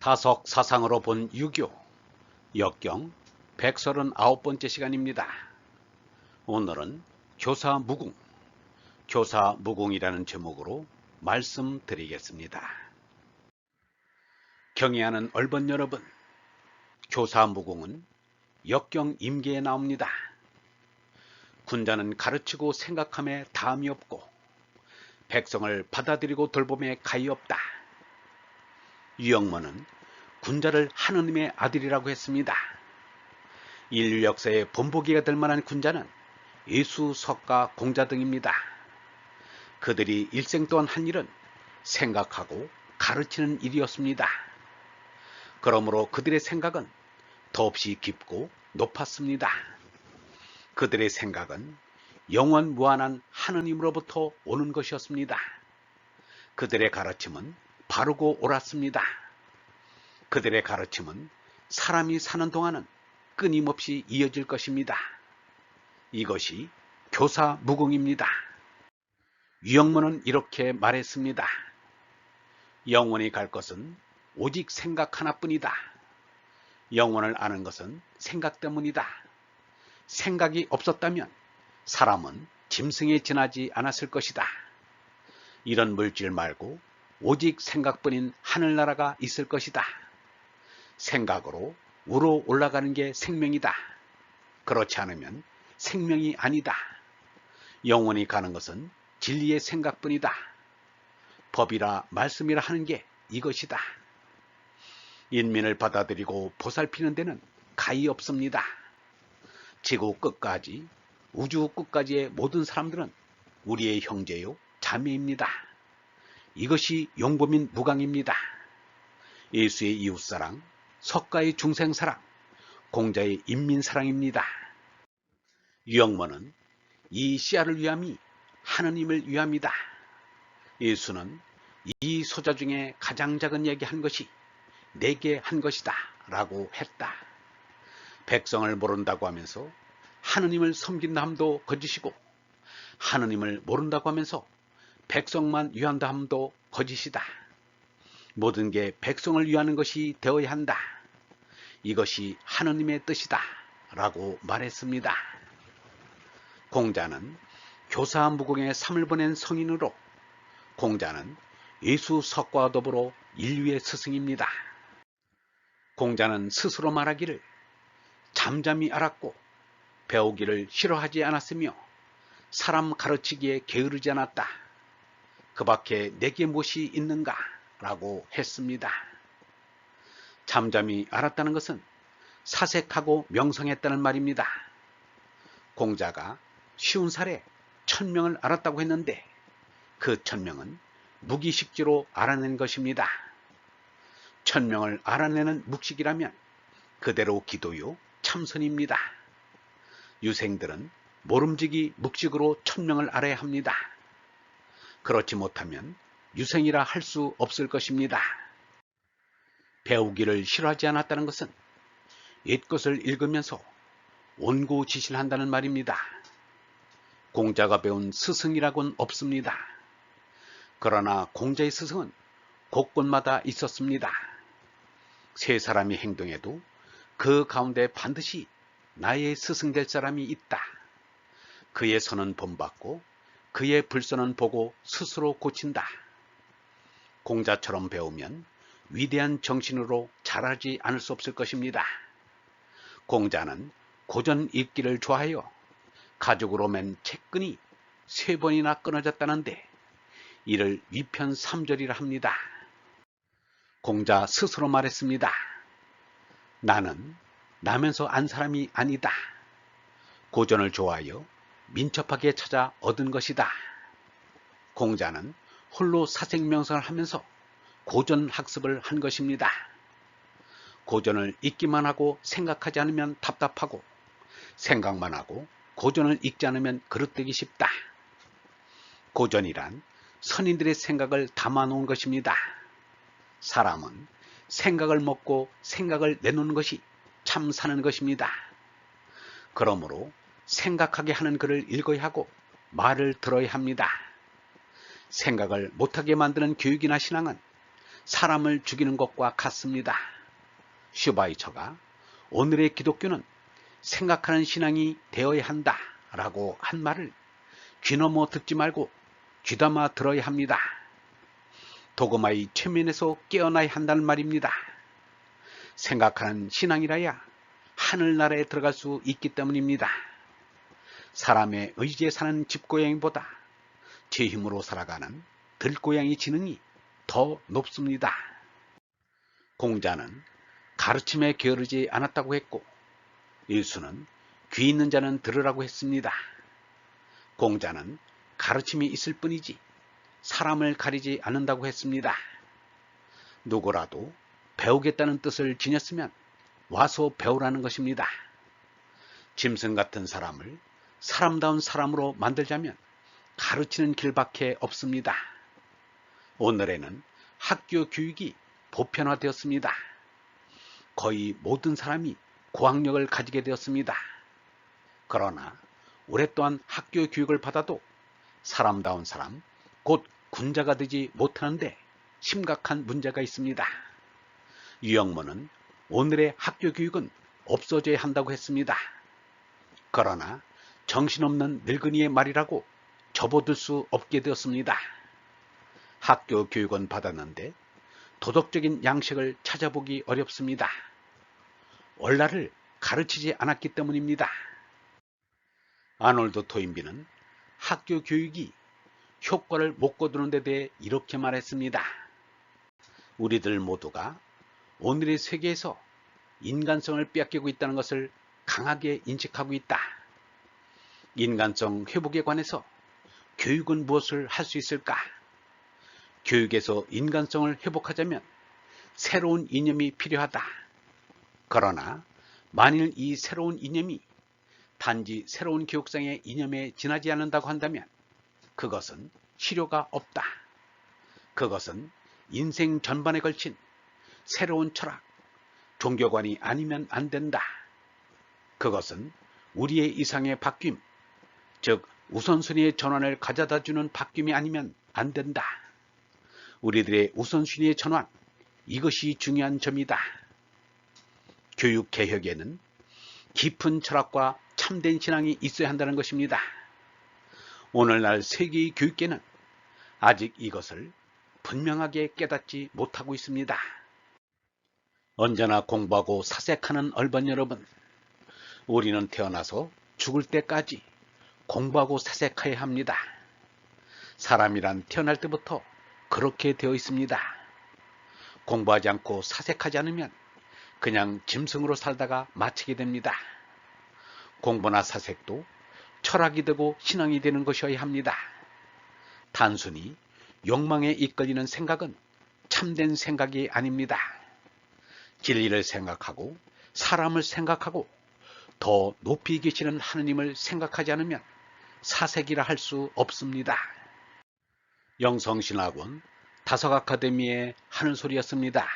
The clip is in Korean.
다석 사상으로 본 유교 역경 139번째 시간입니다. 오늘은 교사무궁, 교사무궁이라는 제목으로 말씀드리겠습니다. 경애하는 얼번 여러분, 교사무궁은 역경 임계에 나옵니다. 군자는 가르치고 생각함에 다함이 없고 백성을 받아들이고 돌봄에 가히 없다. 유영모는 군자를 하느님의 아들이라고 했습니다. 인류 역사의 본보기가 될 만한 군자는 예수, 석가, 공자 등입니다. 그들이 일생 동안 한 일은 생각하고 가르치는 일이었습니다. 그러므로 그들의 생각은 더없이 깊고 높았습니다. 그들의 생각은 영원 무한한 하느님으로부터 오는 것이었습니다. 그들의 가르침은 바르고 옳았습니다. 그들의 가르침은 사람이 사는 동안은 끊임없이 이어질 것입니다. 이것이 교사무궁입니다. 유영모는 이렇게 말했습니다. 영원히 갈 것은 오직 생각 하나뿐이다. 영원을 아는 것은 생각 때문이다. 생각이 없었다면 사람은 짐승에 지나지 않았을 것이다. 이런 물질 말고 오직 생각뿐인 하늘나라가 있을 것이다. 생각으로 우러 올라가는 게 생명이다. 그렇지 않으면 생명이 아니다. 영원히 가는 것은 진리의 생각뿐이다. 법이라 말씀이라 하는 게 이것이다. 인민을 받아들이고 보살피는 데는 가히 없습니다. 지구 끝까지, 우주 끝까지의 모든 사람들은 우리의 형제요 자매입니다. 이것이 용범인 무강입니다. 예수의 이웃사랑, 석가의 중생사랑, 공자의 인민사랑입니다. 유영모는 이 씨앗을 위함이 하느님을 위함이다. 예수는 이 소자 중에 가장 작은 얘기 한 것이 내게 한 것이다 라고 했다. 백성을 모른다고 하면서 하느님을 섬긴다 함도 거짓이고, 하느님을 모른다고 하면서 백성만 위한다 함도 거짓이다. 모든 게 백성을 위하는 것이 되어야 한다. 이것이 하느님의 뜻이다 라고 말했습니다. 공자는 교사무궁의 삶을 보낸 성인으로, 공자는 예수, 석과와 더불어 인류의 스승입니다. 공자는 스스로 말하기를 잠잠히 알았고 배우기를 싫어하지 않았으며 사람 가르치기에 게으르지 않았다. 그 밖에 내게 무엇이 있는가 라고 했습니다. 잠잠히 알았다는 것은 사색하고 명성했다는 말입니다. 공자가 50살에 1000명을 알았다고 했는데 그 1000명은 무기식지로 알아낸 것입니다. 1000명을 알아내는 묵식이라면 그대로 기도요 참선입니다. 유생들은 모름지기 묵식으로 1000명을 알아야 합니다. 그렇지 못하면 유생이라 할 수 없을 것입니다. 배우기를 싫어하지 않았다는 것은 옛것을 읽으면서 온고지시를 한다는 말입니다. 공자가 배운 스승이라고는 없습니다. 그러나 공자의 스승은 곳곳마다 있었습니다. 세 사람이 행동해도 그 가운데 반드시 나의 스승 될 사람이 있다. 그의 선은 본받고 그의 불선은 보고 스스로 고친다. 공자처럼 배우면 위대한 정신으로 자라지 않을 수 없을 것입니다. 공자는 고전 읽기를 좋아하여 가죽으로 맨 책끈이 3번이나 끊어졌다는데 이를 위편 3절이라 합니다. 공자 스스로 말했습니다. 나는 나면서 안 사람이 아니다. 고전을 좋아하여 민첩하게 찾아 얻은 것이다. 공자는 홀로 사색명상을 하면서 고전 학습을 한 것입니다. 고전을 읽기만 하고 생각하지 않으면 답답하고, 생각만 하고 고전을 읽지 않으면 그릇되기 쉽다. 고전이란 선인들의 생각을 담아놓은 것입니다. 사람은 생각을 먹고 생각을 내놓는 것이 참 사는 것입니다. 그러므로 생각하게 하는 글을 읽어야 하고 말을 들어야 합니다. 생각을 못하게 만드는 교육이나 신앙은 사람을 죽이는 것과 같습니다. 슈바이처가 오늘의 기독교는 생각하는 신앙이 되어야 한다 라고 한 말을 귀넘어 듣지 말고 귀담아 들어야 합니다. 도그마의 최면에서 깨어나야 한다는 말입니다. 생각하는 신앙이라야 하늘나라에 들어갈 수 있기 때문입니다. 사람의 의지에 사는 집고양이보다 제 힘으로 살아가는 들고양이 지능이 더 높습니다. 공자는 가르침에 게으르지 않았다고 했고 예수는 귀 있는 자는 들으라고 했습니다. 공자는 가르침이 있을 뿐이지 사람을 가리지 않는다고 했습니다. 누구라도 배우겠다는 뜻을 지녔으면 와서 배우라는 것입니다. 짐승 같은 사람을 사람다운 사람으로 만들자면 가르치는 길밖에 없습니다. 오늘에는 학교 교육이 보편화되었습니다. 거의 모든 사람이 고학력을 가지게 되었습니다. 그러나 오랫동안 학교 교육을 받아도 사람다운 사람, 곧 군자가 되지 못하는데 심각한 문제가 있습니다. 유영모는 오늘의 학교 교육은 없어져야 한다고 했습니다. 그러나 정신없는 늙은이의 말이라고 접어들 수 없게 되었습니다. 학교 교육은 받았는데 도덕적인 양식을 찾아보기 어렵습니다. 원라를 가르치지 않았기 때문입니다. 아놀드 토인비는 학교 교육이 효과를 못 거두는 데 대해 이렇게 말했습니다. 우리들 모두가 오늘의 세계에서 인간성을 빼앗기고 있다는 것을 강하게 인식하고 있다. 인간성 회복에 관해서 교육은 무엇을 할 수 있을까? 교육에서 인간성을 회복하자면 새로운 이념이 필요하다. 그러나 만일 이 새로운 이념이 단지 새로운 교육상의 이념에 지나지 않는다고 한다면 그것은 실효가 없다. 그것은 인생 전반에 걸친 새로운 철학, 종교관이 아니면 안 된다. 그것은 우리의 이상의 바뀜, 즉 우선순위의 전환을 가져다주는 바뀜이 아니면 안 된다. 우리들의 우선순위의 전환, 이것이 중요한 점이다. 교육개혁에는 깊은 철학과 참된 신앙이 있어야 한다는 것입니다. 오늘날 세계의 교육계는 아직 이것을 분명하게 깨닫지 못하고 있습니다. 언제나 공부하고 사색하는 얼반 여러분, 우리는 태어나서 죽을 때까지 공부하고 사색해야 합니다. 사람이란 태어날 때부터 그렇게 되어 있습니다. 공부하지 않고 사색하지 않으면 그냥 짐승으로 살다가 마치게 됩니다. 공부나 사색도 철학이 되고 신앙이 되는 것이어야 합니다. 단순히 욕망에 이끌리는 생각은 참된 생각이 아닙니다. 진리를 생각하고 사람을 생각하고 더 높이 계시는 하느님을 생각하지 않으면 사색이라 할 수 없습니다. 영성신학원 다석아카데미의 하는 소리였습니다.